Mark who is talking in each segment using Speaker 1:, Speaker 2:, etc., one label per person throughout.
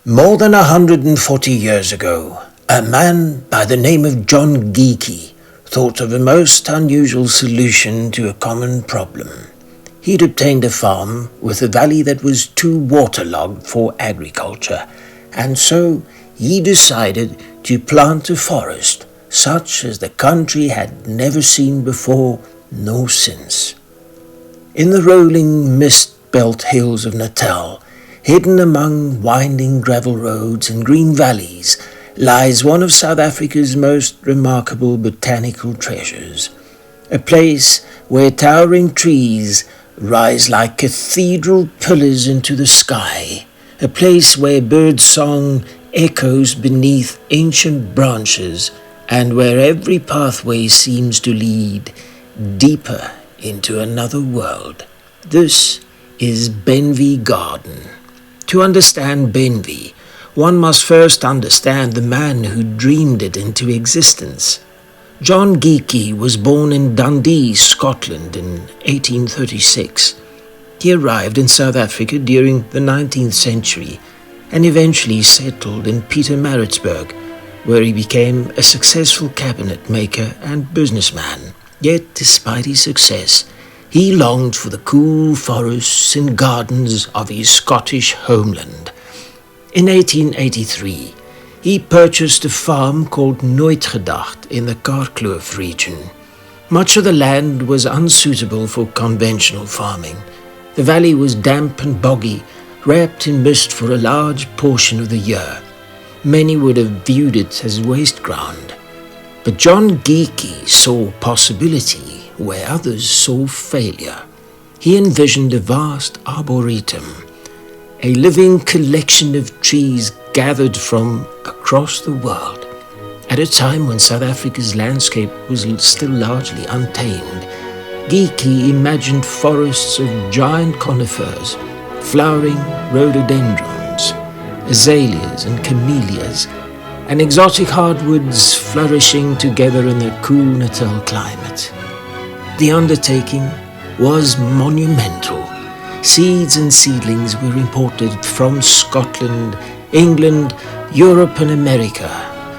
Speaker 1: More than 140 years ago, a man by the name of John Geekie thought of a most unusual solution to a common problem. He'd obtained a farm with a valley that was too waterlogged for agriculture, and so he decided to plant a forest such as the country had never seen before nor since. In the rolling mist-belt hills of Natal, hidden among winding gravel roads and green valleys, lies one of South Africa's most remarkable botanical treasures, a place where towering trees rise like cathedral pillars into the sky, a place where bird song echoes beneath ancient branches, and where every pathway seems to lead deeper into another world. This is Benvie Garden. To understand Benvie, one must first understand the man who dreamed it into existence. John Geekie was born in Dundee, Scotland in 1836. He arrived in South Africa during the 19th century and eventually settled in Pietermaritzburg, where he became a successful cabinet maker and businessman. Yet, despite his success, he longed for the cool forests and gardens of his Scottish homeland. In 1883, he purchased a farm called Nooitgedacht in the Karkloof region. Much of the land was unsuitable for conventional farming. The valley was damp and boggy, wrapped in mist for a large portion of the year. Many would have viewed it as waste ground. But John Geekie saw possibility where others saw failure. He envisioned a vast arboretum, a living collection of trees gathered from across the world. At a time when South Africa's landscape was still largely untamed, Geekie imagined forests of giant conifers, flowering rhododendrons, azaleas and camellias, and exotic hardwoods flourishing together in the cool Natal climate. The undertaking was monumental. Seeds and seedlings were imported from Scotland, England, Europe and America.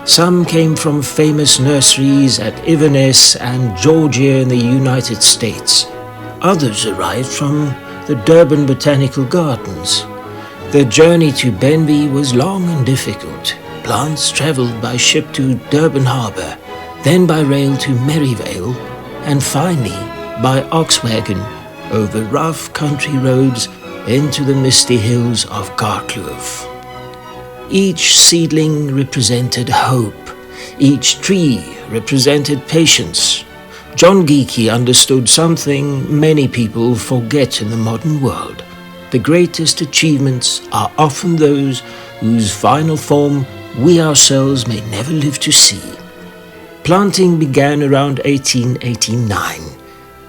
Speaker 1: Some came from famous nurseries at Inverness and Georgia in the United States. Others arrived from the Durban Botanical Gardens. The journey to Benvie was long and difficult. Plants travelled by ship to Durban Harbour, then by rail to Merivale, and finally by ox wagon over rough country roads into the misty hills of Karkloof. Each seedling represented hope. Each tree represented patience. John Geekie understood something many people forget in the modern world. The greatest achievements are often those whose final form we ourselves may never live to see. Planting began around 1889.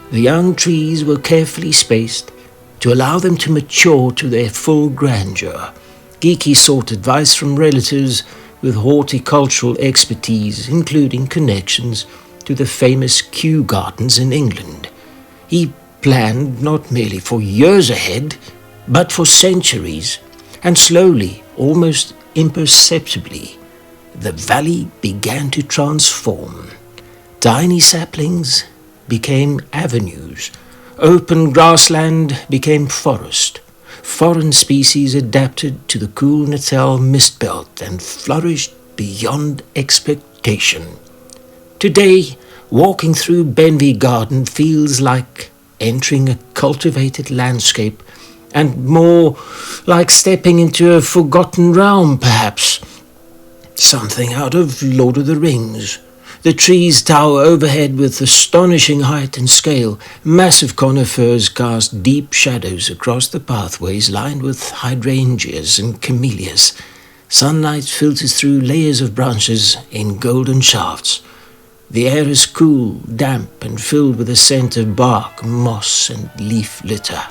Speaker 1: The young trees were carefully spaced to allow them to mature to their full grandeur. Geekie sought advice from relatives with horticultural expertise, including connections to the famous Kew Gardens in England. He planned not merely for years ahead, but for centuries, and slowly, almost imperceptibly, the valley began to transform. Tiny saplings became avenues. Open grassland became forest. Foreign species adapted to the cool Natal mist belt and flourished beyond expectation. Today, walking through Benvie Garden feels like entering a cultivated landscape, and more like stepping into a forgotten realm, perhaps. Something out of Lord of the Rings. The trees tower overhead with astonishing height and scale. Massive conifers cast deep shadows across the pathways lined with hydrangeas and camellias. Sunlight filters through layers of branches in golden shafts. The air is cool, damp, and filled with a scent of bark, moss, and leaf litter.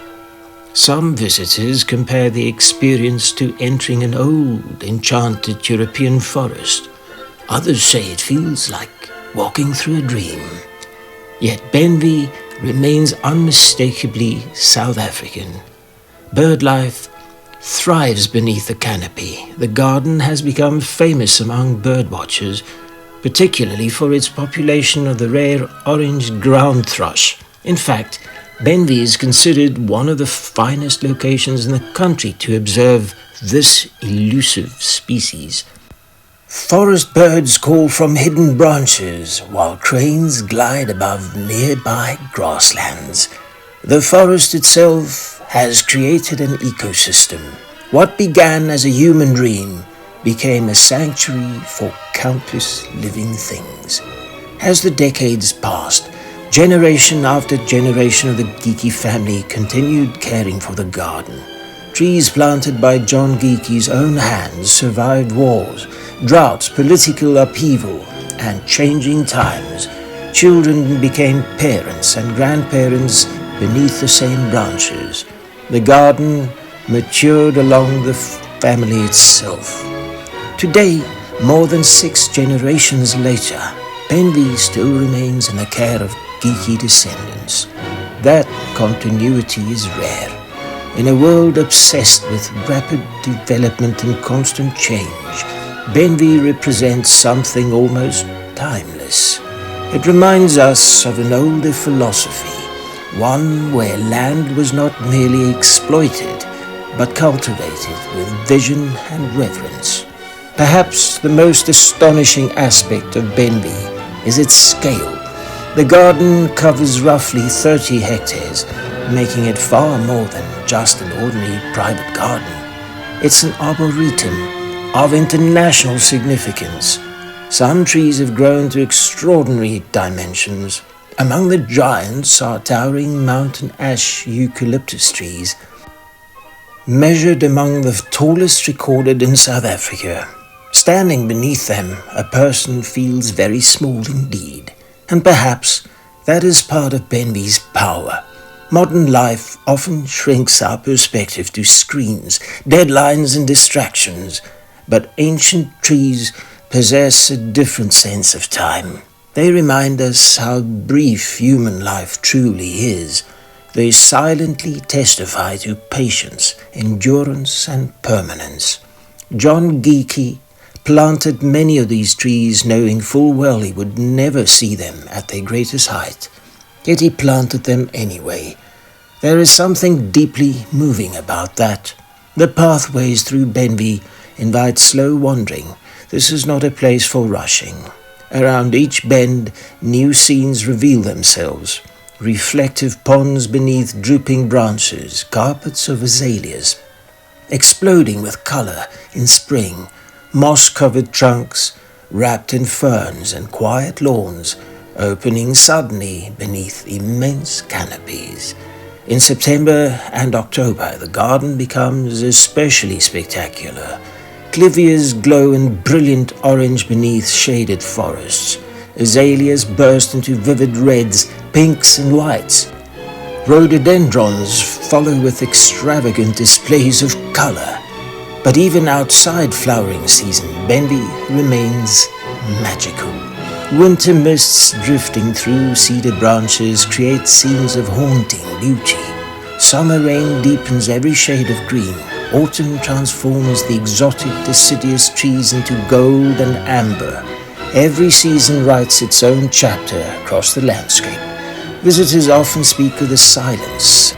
Speaker 1: Some visitors compare the experience to entering an old, enchanted European forest. Others say it feels like walking through a dream. Yet Benvie remains unmistakably South African. Bird life thrives beneath the canopy. The garden has become famous among birdwatchers, particularly for its population of the rare orange ground thrush. In fact, Benvie is considered one of the finest locations in the country to observe this elusive species. Forest birds call from hidden branches, while cranes glide above nearby grasslands. The forest itself has created an ecosystem. What began as a human dream became a sanctuary for countless living things. As the decades passed, generation after generation of the Geeky family continued caring for the garden. Trees planted by John Geeky's own hands survived wars, droughts, political upheaval, and changing times. Children became parents and grandparents beneath the same branches. The garden matured along the family itself. Today, more than 6 generations later, Benvie still remains in the care of Geeky descendants. That continuity is rare. In a world obsessed with rapid development and constant change, Benvie represents something almost timeless. It reminds us of an older philosophy, one where land was not merely exploited, but cultivated with vision and reverence. Perhaps the most astonishing aspect of Benvie is its scale. The garden covers roughly 30 hectares, making it far more than just an ordinary private garden. It's an arboretum of international significance. Some trees have grown to extraordinary dimensions. Among the giants are towering mountain ash eucalyptus trees, measured among the tallest recorded in South Africa. Standing beneath them, a person feels very small indeed. And perhaps that is part of Benvie's power. Modern life often shrinks our perspective to screens, deadlines and distractions, but ancient trees possess a different sense of time. They remind us how brief human life truly is. They silently testify to patience, endurance and permanence. John Geeky planted many of these trees knowing full well he would never see them at their greatest height. Yet he planted them anyway. There is something deeply moving about that. The pathways through Benvie invite slow wandering. This is not a place for rushing. Around each bend, new scenes reveal themselves. Reflective ponds beneath drooping branches, carpets of azaleas, exploding with color in spring, moss-covered trunks wrapped in ferns and quiet lawns opening suddenly beneath immense canopies. In September and October, the garden becomes especially spectacular. Clivias glow in brilliant orange beneath shaded forests. Azaleas burst into vivid reds, pinks and whites. Rhododendrons follow with extravagant displays of color. But even outside flowering season, Benvie remains magical. Winter mists drifting through cedar branches create scenes of haunting beauty. Summer rain deepens every shade of green. Autumn transforms the exotic deciduous trees into gold and amber. Every season writes its own chapter across the landscape. Visitors often speak of the silence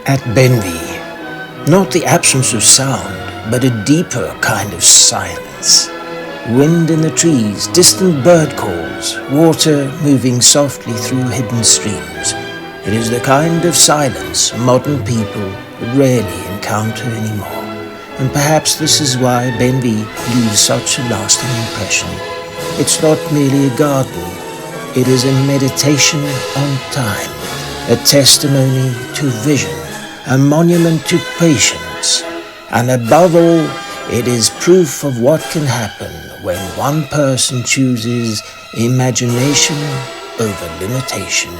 Speaker 1: at Benvie. Not the absence of sound, but a deeper kind of silence. Wind in the trees, distant bird calls, water moving softly through hidden streams. It is the kind of silence modern people rarely encounter anymore. And perhaps this is why Benvie leaves such a lasting impression. It's not merely a garden. It is a meditation on time, a testimony to vision, a monument to patience, and above all, it is proof of what can happen when one person chooses imagination over limitation.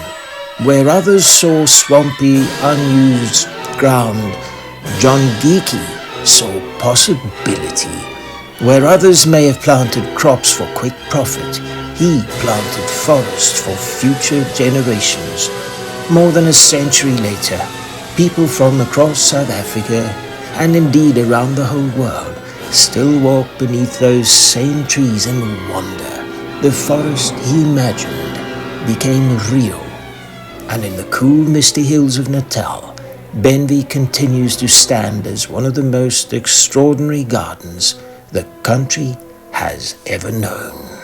Speaker 1: Where others saw swampy, unused ground, John Geeky saw possibility. Where others may have planted crops for quick profit, he planted forests for future generations. More than a century later, people from across South Africa and indeed around the whole world, still walk beneath those same trees and wonder. The forest he imagined became real, and in the cool, misty hills of Natal, Benvie continues to stand as one of the most extraordinary gardens the country has ever known.